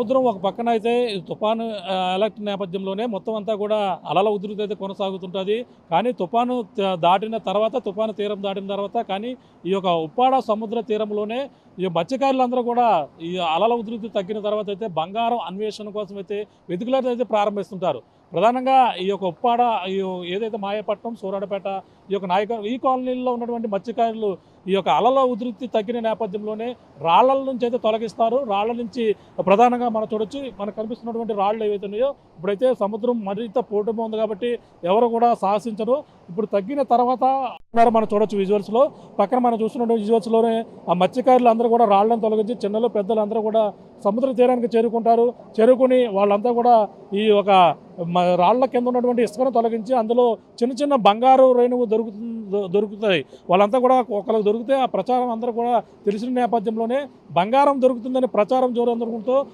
సముద్రం ఒక పక్కన అయితే తుఫాను అలర్ట్ నేపథ్యంలోనే మొత్తం అంతా కూడా అలల ఉధృతి అయితే కొనసాగుతుంటుంది. కానీ దాటిన తర్వాత తుఫాను తీరం దాటిన తర్వాత కానీ ఈ యొక్క ఉప్పాడ సముద్ర తీరంలోనే ఈ మత్స్యకారులందరూ కూడా ఈ అలల ఉధృతి తగ్గిన తర్వాత అయితే బంగారం అన్వేషణ కోసం అయితే వెతుకులాట అయితే ప్రారంభిస్తుంటారు. ప్రధానంగా ఈ యొక్క ఉప్పాడ ఏదైతే మాయపట్నం, సూరాడపేట ఈ కాలనీల్లో ఉన్నటువంటి మత్స్యకారులు ఈ యొక్క అలల ఉధృతి తగ్గిన నేపథ్యంలోనే రాళ్ల నుంచి అయితే తొలగిస్తారు. రాళ్ల నుంచి ప్రధానంగా మనం చూడొచ్చు, మనకు కనిపిస్తున్నటువంటి రాళ్ళు ఏవైతే ఉన్నాయో ఇప్పుడైతే సముద్రం మరింత పోటుగా ఉంది కాబట్టి ఎవరు కూడా సాహసించరు. ఇప్పుడు తగ్గిన తర్వాత మనం చూడొచ్చు విజువల్స్లో. పక్కన మనం చూస్తున్నటువంటి విజువల్స్లోనే ఆ మత్స్యకారులు అందరూ కూడా రాళ్లను తొలగించి చిన్నలు పెద్దలు అందరూ కూడా సముద్ర తీరానికి చేరుకుంటారు. చేరుకుని వాళ్ళంతా కూడా ఈ ఒక రాళ్ల కింద ఉన్నటువంటి ఇసుకను తొలగించి అందులో చిన్న చిన్న బంగారు రేణువు దొరుకుతాయి. వాళ్ళంతా కూడా ఒకరికి దొరికితే ఆ ప్రచారం అందరూ కూడా తెలిసిన నేపథ్యంలోనే బంగారం దొరుకుతుందని ప్రచారం జోరందుకుంటూ